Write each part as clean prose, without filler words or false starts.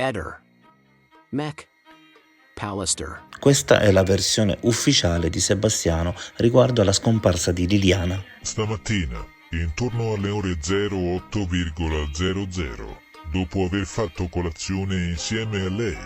Eder, Mech, Pallister. Questa è la versione ufficiale di Sebastiano riguardo alla scomparsa di Liliana. Stamattina, intorno alle ore 08,00, dopo aver fatto colazione insieme a lei,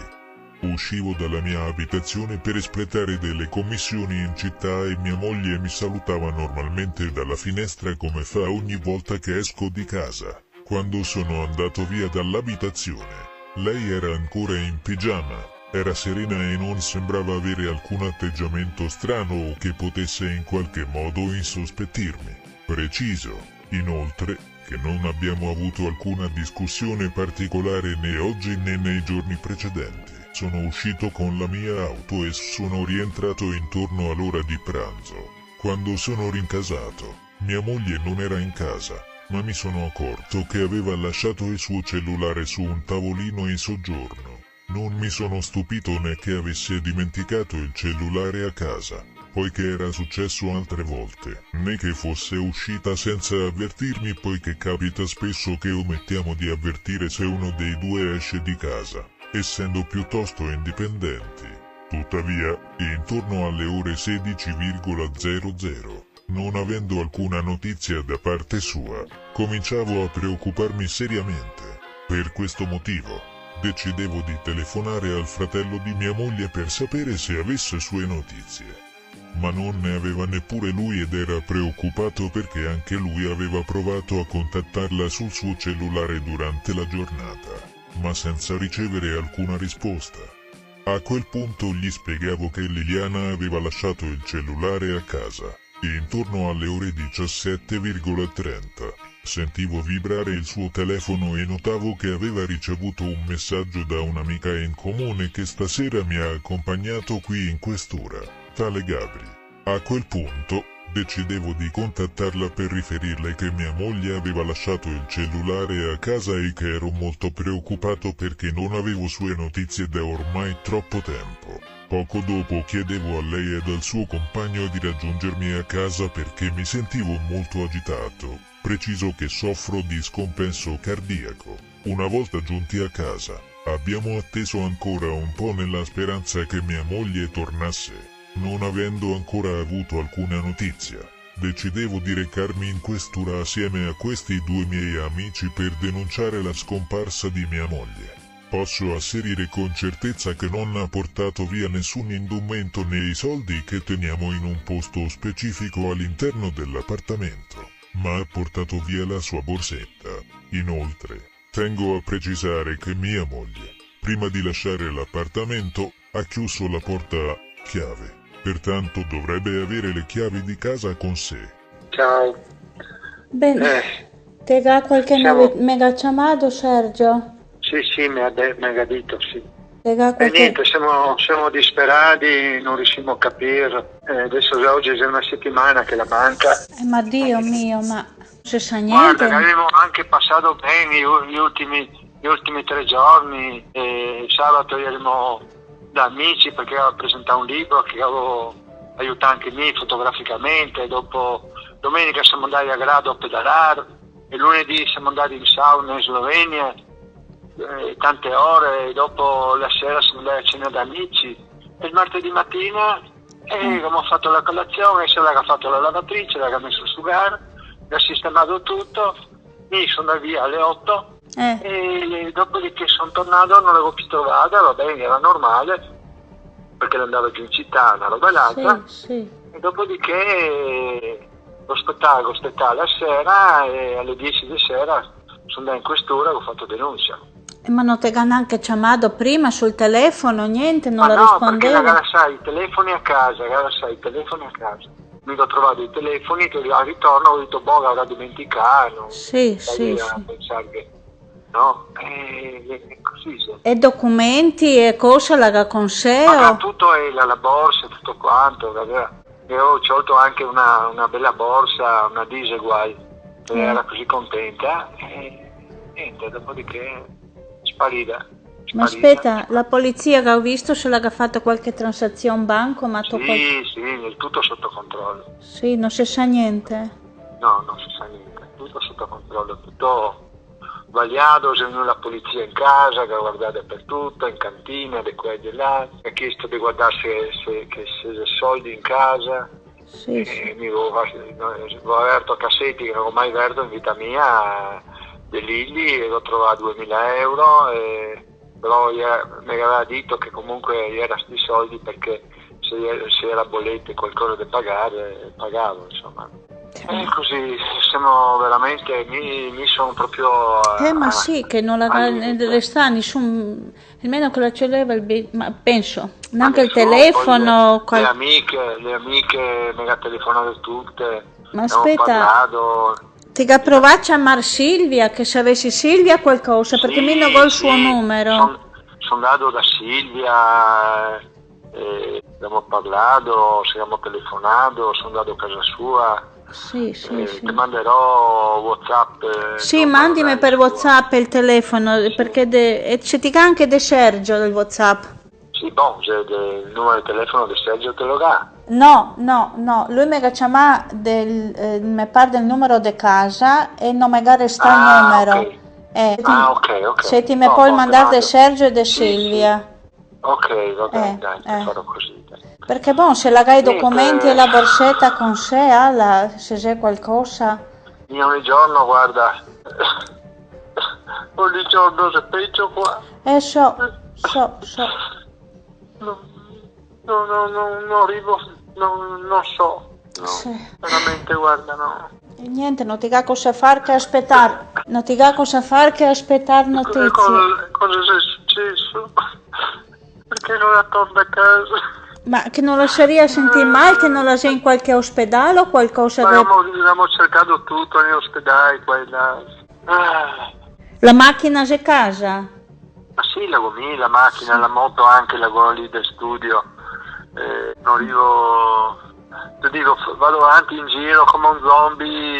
uscivo dalla mia abitazione per espletare delle commissioni in città e mia moglie mi salutava normalmente dalla finestra come fa ogni volta che esco di casa. Quando sono andato via dall'abitazione, lei era ancora in pigiama, era serena e non sembrava avere alcun atteggiamento strano o che potesse in qualche modo insospettirmi. Preciso, inoltre, che non abbiamo avuto alcuna discussione particolare né oggi né nei giorni precedenti. Sono uscito con la mia auto e sono rientrato intorno all'ora di pranzo. Quando sono rincasato, mia moglie non era in casa, ma mi sono accorto che aveva lasciato il suo cellulare su un tavolino in soggiorno. Non mi sono stupito né che avesse dimenticato il cellulare a casa, poiché era successo altre volte, né che fosse uscita senza avvertirmi, poiché capita spesso che omettiamo di avvertire se uno dei due esce di casa, essendo piuttosto indipendenti. Tuttavia, intorno alle ore 16,00, non avendo alcuna notizia da parte sua, cominciavo a preoccuparmi seriamente. Per questo motivo, decidevo di telefonare al fratello di mia moglie per sapere se avesse sue notizie. Ma non ne aveva neppure lui ed era preoccupato perché anche lui aveva provato a contattarla sul suo cellulare durante la giornata, ma senza ricevere alcuna risposta. A quel punto gli spiegavo che Liliana aveva lasciato il cellulare a casa. Intorno alle ore 17,30 sentivo vibrare il suo telefono e notavo che aveva ricevuto un messaggio da un'amica in comune che stasera mi ha accompagnato qui in quest'ora, tale Gabri. A quel punto, decidevo di contattarla per riferirle che mia moglie aveva lasciato il cellulare a casa e che ero molto preoccupato perché non avevo sue notizie da ormai troppo tempo. Poco dopo chiedevo a lei ed al suo compagno di raggiungermi a casa perché mi sentivo molto agitato. Preciso che soffro di scompenso cardiaco. Una volta giunti a casa, abbiamo atteso ancora un po' nella speranza che mia moglie tornasse. Non avendo ancora avuto alcuna notizia, decidevo di recarmi in questura assieme a questi due miei amici per denunciare la scomparsa di mia moglie. Posso asserire con certezza che non ha portato via nessun indumento né i soldi che teniamo in un posto specifico all'interno dell'appartamento, ma ha portato via la sua borsetta. Inoltre, tengo a precisare che mia moglie, prima di lasciare l'appartamento, ha chiuso la porta a chiave. Pertanto dovrebbe avere le chiavi di casa con sé. Ciao. Bene, te ha qualche mega chiamato, Sergio? Sì, mi ha detto, sì. Te ha qualche... niente, siamo disperati, non riusciamo a capire. Adesso oggi è una settimana che la banca... ma Dio mio, ma non si sa niente? Guarda, che avevo anche passato bene gli ultimi 3 giorni. Sabato erano da amici perché avevo presentato un libro che avevo aiutato anche me fotograficamente. Dopo domenica siamo andati a Grado a pedalare e lunedì siamo andati in sauna in Slovenia tante ore e dopo la sera siamo andati a cena da amici e il martedì mattina abbiamo fatto la colazione, se l'ha fatto la lavatrice, l'ha messo a asciugare, l'ha sistemato tutto, mi sono andato via alle 8 e dopodiché sono tornato, non l'avevo più trovata, va bene, era normale perché andava giù in città, una roba e l'altra, sì. E dopodiché lo spettacolo la sera e alle 10 di sera sono andato in questura e ho fatto denuncia. Ma non ti ha neanche chiamato prima sul telefono, niente, non la no, rispondeva? Perché ragazzi, sai, i telefoni a casa. Mi ho trovato i telefoni che al ritorno ho detto, boh, l'avrà dimenticato. Sì. Pensare che... No, è così. Sì. E documenti e cosa l'ha con sé? Ma tutto la borsa, tutto quanto. E ho scelto anche una bella borsa, una Dieselguay, che era così contenta. E niente, dopodiché sparita. Ma aspetta, la polizia che ho visto se l'ha fatto qualche transazione bancomat? Sì, il tutto sotto controllo. Sì, non si sa niente? No, non si sa niente, tutto sotto controllo, tutto sbagliato, se venuta la polizia in casa, che ha guardato dappertutto, in cantina, di qua e di là, mi ha chiesto di guardare se c'è soldi in casa. Sì, sì. E mi avevo aperto cassetti che non ho mai aperto in vita mia, dei Lilli, e l'ho trovato 2000 euro, però mi aveva detto che comunque era sti soldi perché se era bolletta e qualcosa da pagare, pagavo, insomma. E così siamo veramente, mi sono proprio... Ma sì, che non la resta nessun, almeno che la celeva ma penso, neanche il telefono. Le amiche mi ha telefonato tutte, Ma abbiamo aspetta, parlato. ti ga provare a chiamare Silvia, che se avessi Silvia qualcosa, perché mi non ho il suo numero. Sono andato da Silvia, abbiamo parlato, siamo telefonato, sono andato a casa sua. Sì, sì, sì. Ti manderò WhatsApp. Sì, mandimi per WhatsApp il telefono, perché c'è anche De Sergio del WhatsApp. Sì, boh, il numero di telefono di Sergio te lo dà. No, lui mi ha chiamato mi pare del numero di casa e non mi resta il numero. Okay. Ok. Se ti mi puoi mandare De Sergio e De Silvia. Ok, va bene, dai, farò così. Dai. Perché se la hai i documenti e la borsetta con sé, se c'è qualcosa. Io ogni giorno, guarda, ogni giorno se peggio qua. So. Non arrivo, non so. No, sì. Veramente, guarda, no. E niente, non ti ha cosa fare che aspettare. Non ti ha cosa fare che aspettare notizie. Cosa è successo? Perché non torno a casa? Ma che non la saria sentire male, che non la sei in qualche ospedale o qualcosa? Ma abbiamo cercato tutto negli ospedali, qua e là. La macchina c'è a casa? Ma sì, la macchina, la moto anche, la lì del studio. Non arrivo... Ti dico, vado avanti in giro come un zombie.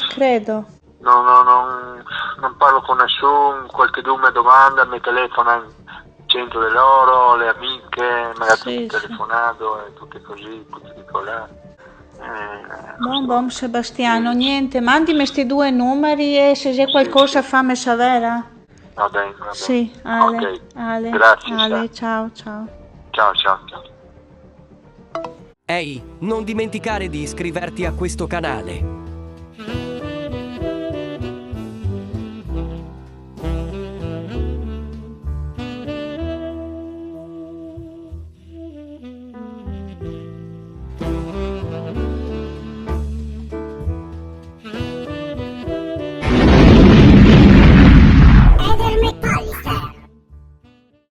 Credo. Non parlo con nessuno, qualche mi domanda, mi telefona 100 di loro, le amiche, magari telefonato e tutte così, tutti di là. Buon Sebastiano, niente, mandimi questi 2 numeri e se c'è qualcosa fammi sapere. Va bene. Sì, Ale, grazie. Ale, ciao. Ciao. Ehi, non dimenticare di iscriverti a questo canale.